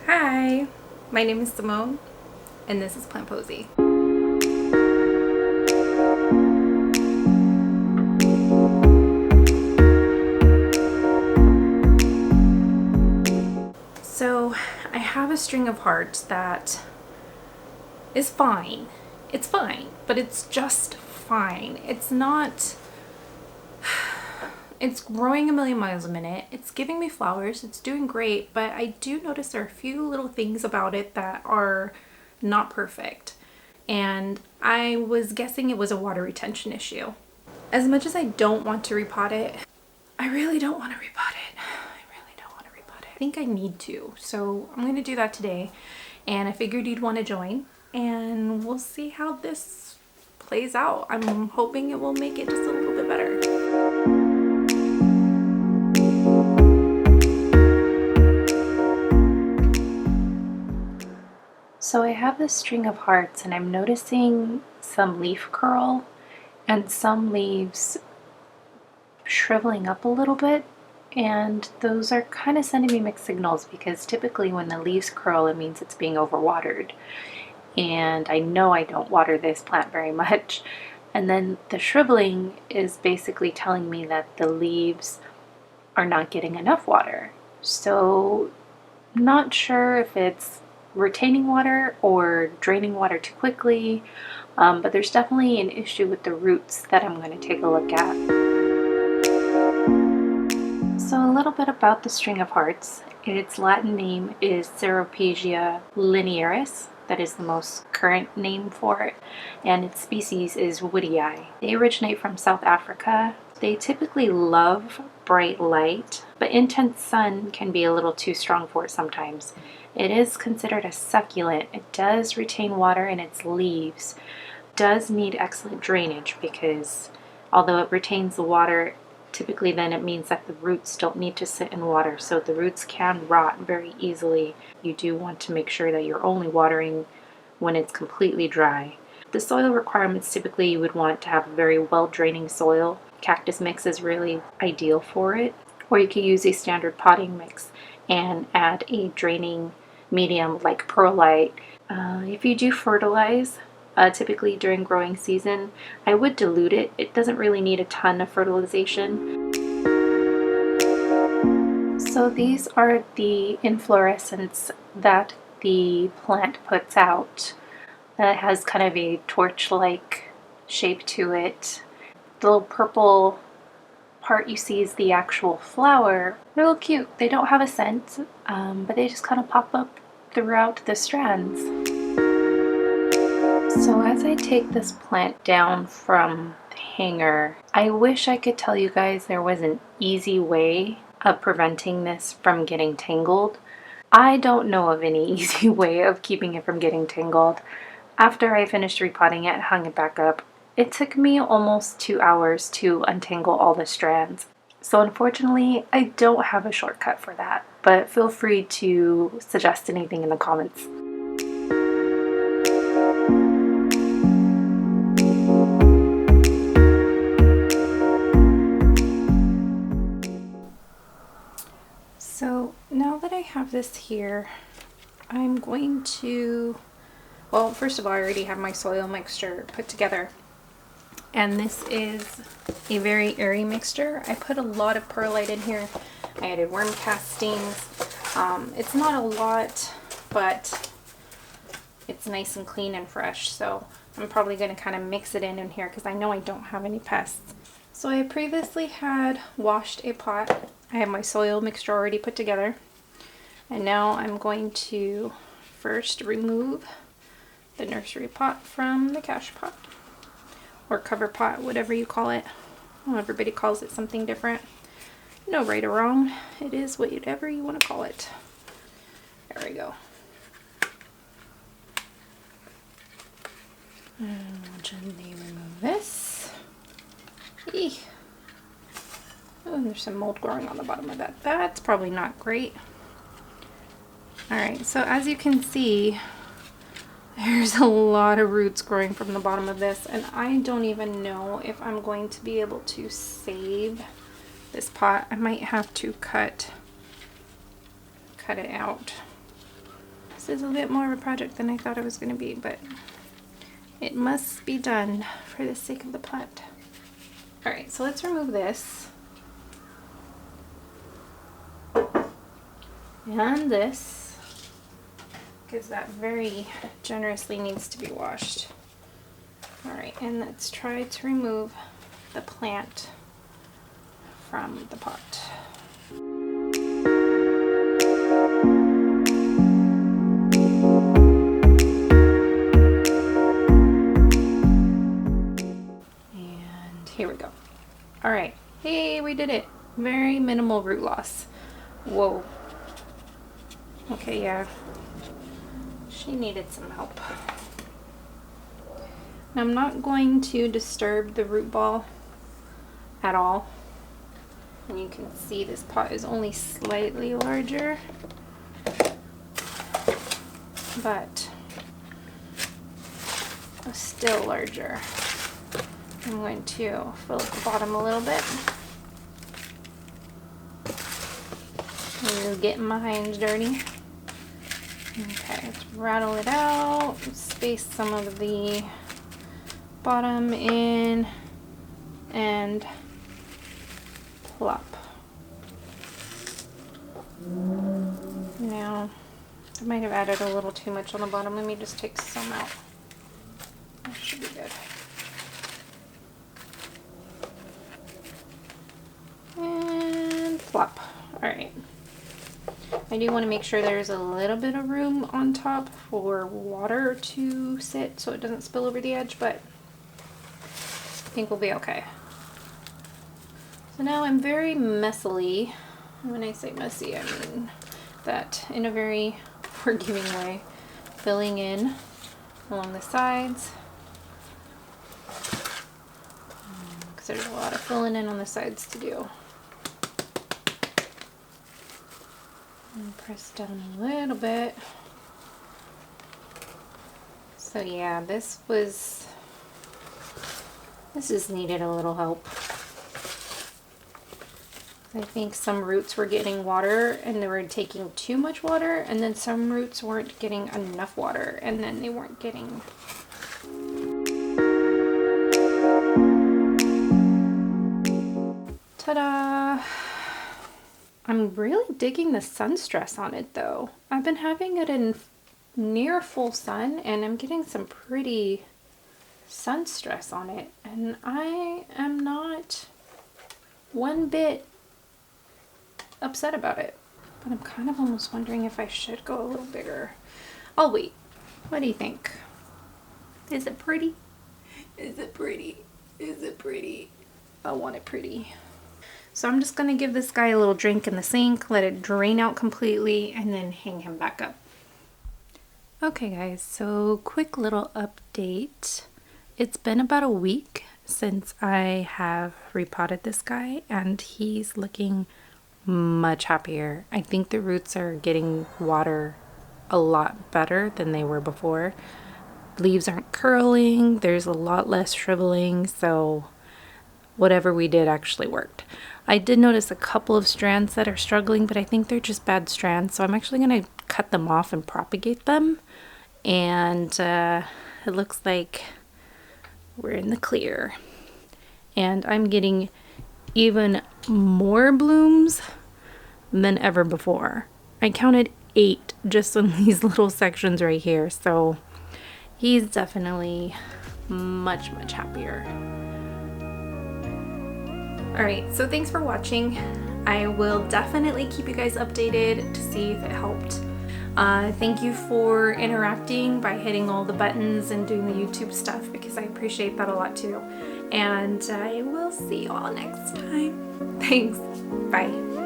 Hi, my name is Simone, and this is Plant Posy. So I have a string of hearts that is fine. It's fine, but it's just fine. It's not, it's growing a million miles a minute. It's giving me flowers. It's doing great, but I do notice there are a few little things about it that are not perfect. And I was guessing it was a water retention issue. As much as I don't want to repot it, I really don't want to repot it. I think I need to, so I'm going to do that today, and I figured you'd want to join, and we'll see how this plays out. I'm hoping it will make it just a little bit better. So I have this string of hearts, and I'm noticing some leaf curl and some leaves shriveling up a little bit. And those are kind of sending me mixed signals, because typically when the leaves curl, it means it's being overwatered. And I know I don't water this plant very much. And then the shriveling is basically telling me that the leaves are not getting enough water. So not sure if it's retaining water or draining water too quickly, but there's definitely an issue with the roots that I'm going to take a look at. So a little bit about the string of hearts. Its Latin name is Ceropegia linearis. That is the most current name for it, and its species is woodii. They originate from South Africa. They typically love bright light, but intense sun can be a little too strong for it sometimes. It is considered a succulent. It does retain water in its leaves. It does need excellent drainage, because although it retains the water, typically then it means that the roots don't need to sit in water, so the roots can rot very easily. You do want to make sure that you're only watering when it's completely dry. The soil requirements, typically you would want to have a very well draining soil. Cactus mix is really ideal for it, or you could use a standard potting mix and add a draining medium like perlite. If you do fertilize, typically during growing season, I would dilute it. It doesn't really need a ton of fertilization. So these are the inflorescence that the plant puts out. It has kind of a torch-like shape to it. The little purple part you see is the actual flower. They're real cute. They don't have a scent, but they just kind of pop up throughout the strands. So as I take this plant down from the hanger, I wish I could tell you guys there was an easy way of preventing this from getting tangled. I don't know of any easy way of keeping it from getting tangled. After I finished repotting it and hung it back up, it took me almost 2 hours to untangle all the strands. So unfortunately, I don't have a shortcut for that, but feel free to suggest anything in the comments. So now that I have this here, I'm going to, well, first of all, I already have my soil mixture put together. And this is a very airy mixture. I put a lot of perlite in here. I added worm castings. It's not a lot, but it's nice and clean and fresh. So I'm probably going to kind of mix it in here, because I know I don't have any pests. So I previously had washed a pot. I have my soil mixture already put together. And now I'm going to first remove the nursery pot from the cache pot, or cover pot, whatever you call it. Well, everybody calls it something different. No right or wrong. It is whatever you want to call it. There we go. And we'll gently remove this. Eek. Oh, and there's some mold growing on the bottom of that. That's probably not great. Alright, so as you can see, there's a lot of roots growing from the bottom of this, and I don't even know if I'm going to be able to save this pot. I might have to cut it out. This is a bit more of a project than I thought it was going to be, but it must be done for the sake of the plant. Alright, so let's remove this. And this, because that very generously needs to be washed. Alright, and let's try to remove the plant from the pot. And here we go. Alright, hey, we did it. Very minimal root loss. Whoa. Okay, yeah. She needed some help. Now, I'm not going to disturb the root ball at all. And you can see this pot is only slightly larger, but still larger. I'm going to fill up the bottom a little bit. I'm getting my hands dirty. Okay, let's rattle it out, space some of the bottom in, and plop. Now, I might have added a little too much on the bottom. Let me just take some out. That should be good. And plop. Alright. I do want to make sure there's a little bit of room on top for water to sit so it doesn't spill over the edge, but I think we'll be okay. So now I'm very messily, when I say messy, I mean that in a very forgiving way, filling in along the sides, because there's a lot of filling in on the sides to do. And press down a little bit. So yeah, this just needed a little help. I think some roots were getting water and they were taking too much water, and then some roots weren't getting enough water and then they weren't getting. Ta-da! I'm really digging the sun stress on it though. I've been having it in near full sun and I'm getting some pretty sun stress on it, and I am not one bit upset about it. But I'm kind of almost wondering if I should go a little bigger. I'll wait. What do you think? Is it pretty? Is it pretty? Is it pretty? I want it pretty. So I'm just going to give this guy a little drink in the sink, let it drain out completely, and then hang him back up. Okay guys, so quick little update. It's been about a week since I have repotted this guy, and he's looking much happier. I think the roots are getting water a lot better than they were before. Leaves aren't curling, there's a lot less shriveling, so whatever we did actually worked. I did notice a couple of strands that are struggling, but I think they're just bad strands, so I'm actually going to cut them off and propagate them, and it looks like we're in the clear. And I'm getting even more blooms than ever before. I counted 8 just in these little sections right here, so he's definitely much happier. Alright, so thanks for watching. I will definitely keep you guys updated to see if it helped. Thank you for interacting by hitting all the buttons and doing the YouTube stuff, because I appreciate that a lot too. And I will see you all next time. Thanks. Bye.